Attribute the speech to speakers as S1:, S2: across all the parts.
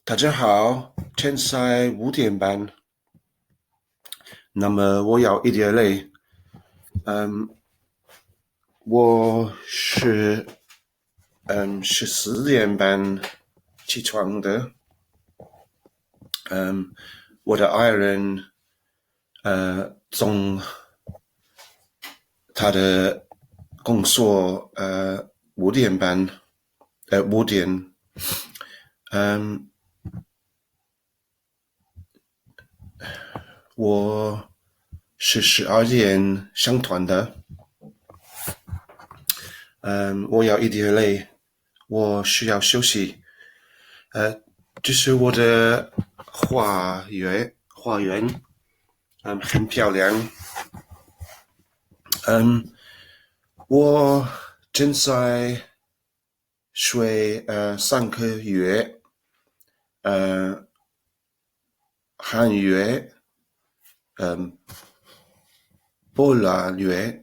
S1: 大家好，现在5点半。那么我有一点累，我是4点半起床的。我的爱人从他的工作5点半5点。我是12点上团的。我有一点累，我需要休息。这是我的花园，很漂亮。我正在学3个月汉语，波拉语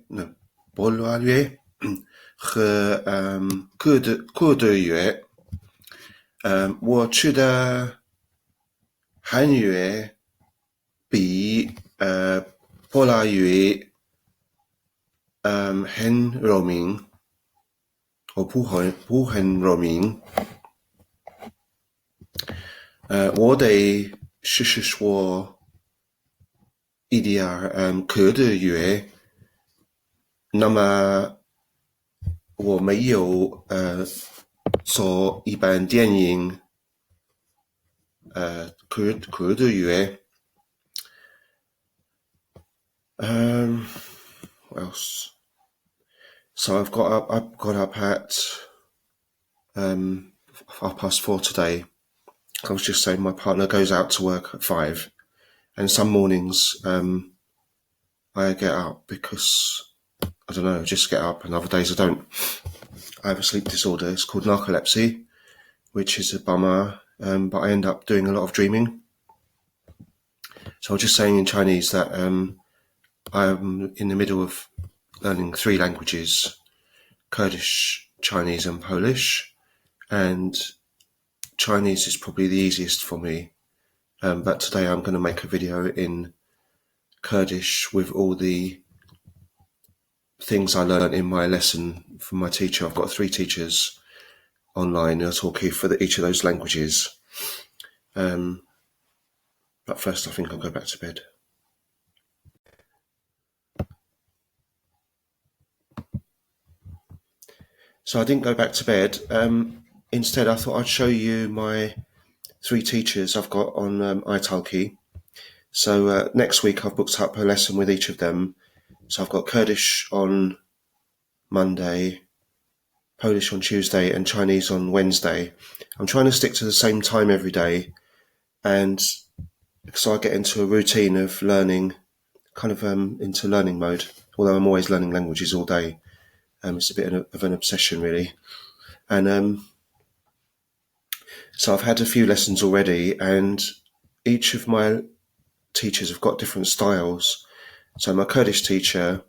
S1: 和库德语。我觉得汉语比波拉语很容易，我不很容易。我得试试说一点科的语，那么我没有做一般电影科的语。What else? So I got up at 4:30 today. I was just saying my partner goes out to work at 5, and some mornings I get up because I don't know, just get up, and other days I don't. I have a sleep disorder. It's called narcolepsy, which is a bummer, but I end up doing a lot of dreaming. So I was just saying in Chinese that I'm in the middle of learning 3 languages: Kurdish, Chinese and Polish, and Chinese is probably the easiest for me. But today I'm going to make a video in Kurdish with all the things I learned in my lesson from my teacher. I've got 3 teachers online who are talking for each of those languages. But first I think I'll go back to bed. So I didn't go back to bed. Instead I thought I'd show you my 3 teachers I've got on Italki. So next week I've booked up a lesson with each of them. So I've got Kurdish on Monday, Polish on Tuesday, and Chinese on Wednesday. I'm trying to stick to the same time every day, and so I get into a routine of learning, kind of into learning mode, although I'm always learning languages all day. It's a bit of an obsession, really. And so I've had a few lessons already, and each of my teachers have got different styles. So my Kurdish teacher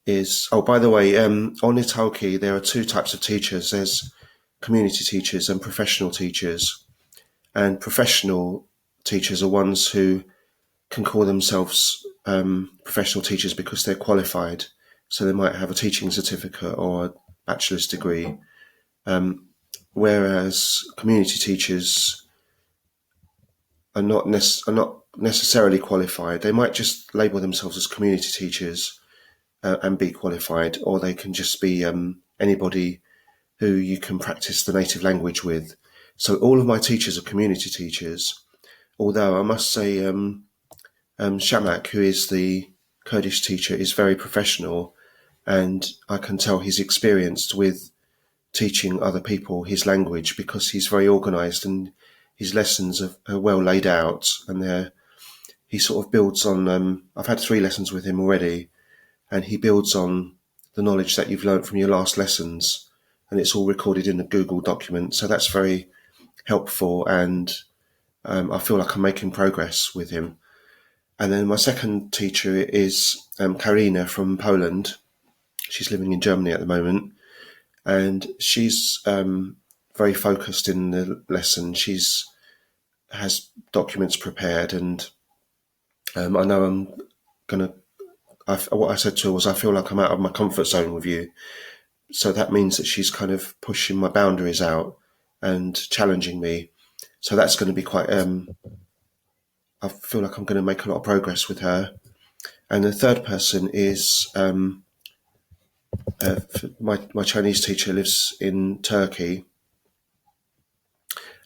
S1: is, oh, by the way, on Italki there are 2 types of teachers. There's community teachers and professional teachers. And professional teachers are ones who can call themselves professional teachers because they're qualified. So they might have a teaching certificate or a bachelor's degree. Whereas community teachers are not necessarily qualified. They might just label themselves as community teachers and be qualified, or they can just be anybody who you can practice the native language with. So all of my teachers are community teachers, although I must say Shamak, who is the Kurdish teacher, is very professional, and I can tell he's experienced with teaching other people his language because he's very organised and his lessons are well laid out, and he sort of builds on. I've had 3 lessons with him already, and he builds on the knowledge that you've learnt from your last lessons, and it's all recorded in a Google document. So that's very helpful, and I feel like I'm making progress with him. And then my second teacher is Karina from Poland. She's living in Germany at the moment, and she's very focused in the lesson. She's has documents prepared, and I know I'm gonna. What I said to her was, I feel like I'm out of my comfort zone with you. So that means that she's kind of pushing my boundaries out and challenging me. So that's going to be quite. I feel like I'm going to make a lot of progress with her. And the third person is my Chinese teacher lives in Turkey,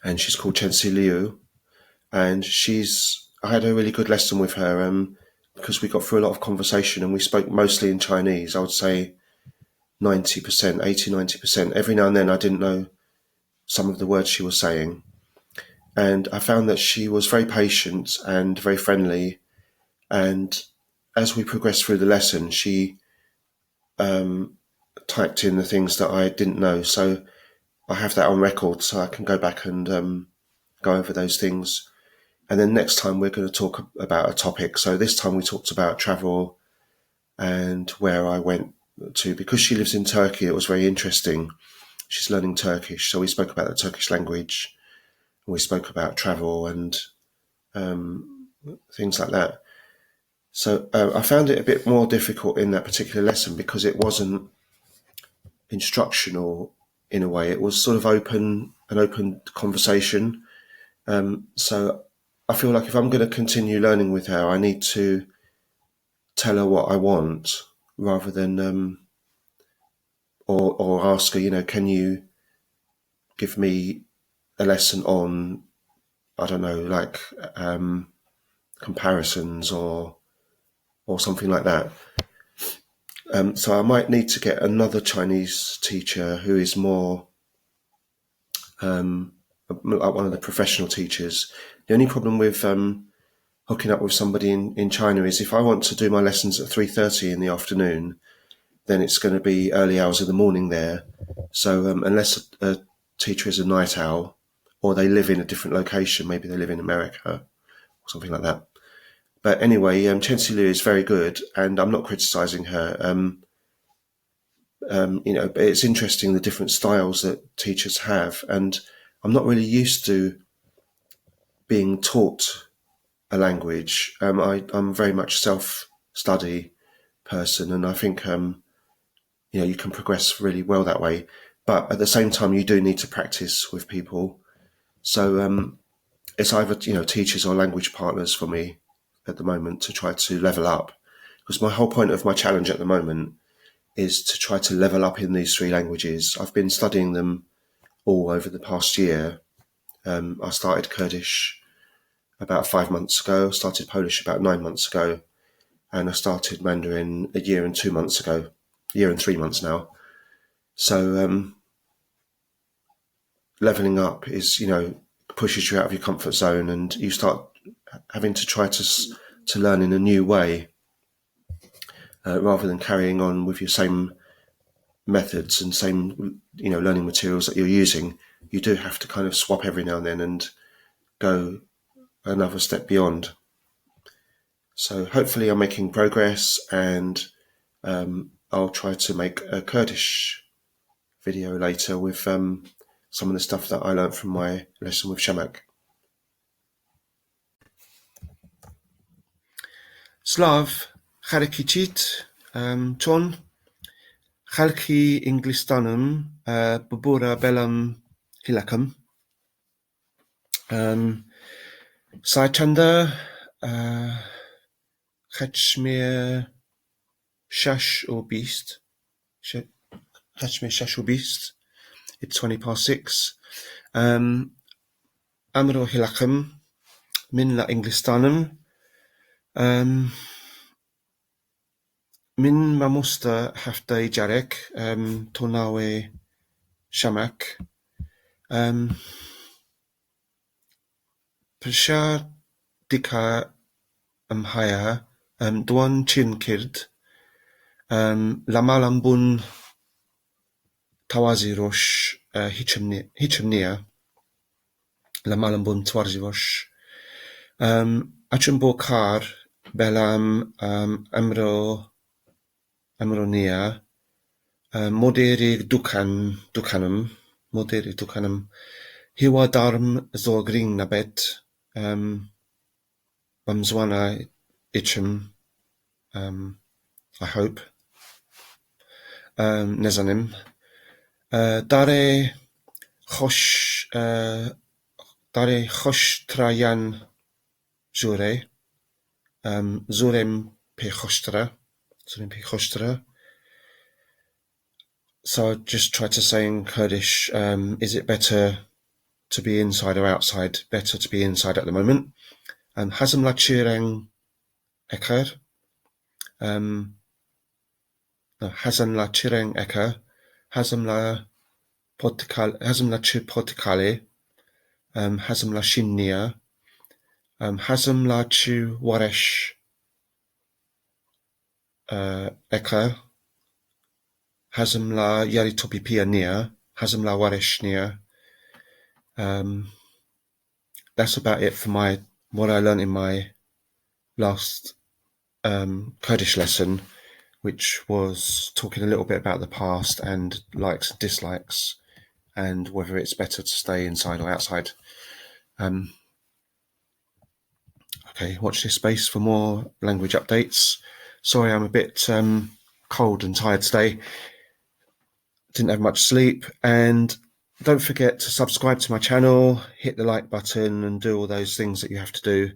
S1: and she's called Chensi Liu. And I had a really good lesson with her because we got through a lot of conversation, and we spoke mostly in Chinese. I would say 90%, 80, 90%. Every now and then I didn't know some of the words she was saying. And I found that she was very patient and very friendly. And as we progressed through the lesson, she typed in the things that I didn't know. So I have that on record, so I can go back and go over those things. And then next time we're going to talk about a topic. So this time we talked about travel and where I went to. Because she lives in Turkey, it was very interesting. She's learning Turkish, so we spoke about the Turkish language. We spoke about travel and things like that. So I found it a bit more difficult in that particular lesson because it wasn't instructional in a way. It was sort of an open conversation. So I feel like if I'm going to continue learning with her, I need to tell her what I want rather than or ask her, can you give me a lesson on, I don't know, like comparisons or something like that. So I might need to get another Chinese teacher who is more like one of the professional teachers. The only problem with hooking up with somebody in China is if I want to do my lessons at 3:30 in the afternoon, then it's going to be early hours of the morning there. So unless a teacher is a night owl or they live in a different location, maybe they live in America or something like that. But anyway, Chensi Liu is very good, and I'm not criticising her. But it's interesting the different styles that teachers have, and I'm not really used to being taught a language. I'm very much self-study person, and I think you can progress really well that way. But at the same time, you do need to practice with people. So it's either teachers or language partners for me at the moment to try to level up. Because my whole point of my challenge at the moment is to try to level up in these three languages. I've been studying them all over the past year. I started Kurdish about 5 months ago, started Polish about 9 months ago, and I started Mandarin a year and 3 months now. So leveling up is, pushes you out of your comfort zone, and you start having to try to learn in a new way rather than carrying on with your same methods and same learning materials that you're using. You do have to kind of swap every now and then and go another step beyond. So hopefully I'm making progress, and I'll try to make a Kurdish video later with some of the stuff that I learned from my lesson with Shamak. Slav Harekicit Ton Halki Inglistanum Bubura Bellam Hilakam Saitanda Hachmir Shash or Beast Hachmir Shash or Beast. It's 6:20. Amro Hilakam Min La Inglistanum Min Mamusta Haftai Jarek Tonawe Shamak Persha Dika Haya Dwan Chin Kird Lamalambun Tawazirosh Hichemnia Lamalambun Twarzirosh Achambokar Belam Amronia Moderi Dukanum Hiwadarm Zogring Nabet Bamzwana Ichim, I hope. Nezanim. Dare Chosh Trayan Zure. Zurem Pe Chostra. So I just tried to say in Kurdish, is it better to be inside or outside? Better to be inside at the moment. Hazm la chireng eker. Hazm la chireng eker. Hazm la chir potikale. Hazm la shinnia. Hazm la chu waresh eker. Hazm la yari topipia nia. Hazm la waresh nia. That's about it for what I learned in my last Kurdish lesson, which was talking a little bit about the past and likes and dislikes, and whether it's better to stay inside or outside. Okay, watch this space for more language updates. Sorry, I'm a bit cold and tired today. Didn't have much sleep, and don't forget to subscribe to my channel, hit the like button, and do all those things that you have to do.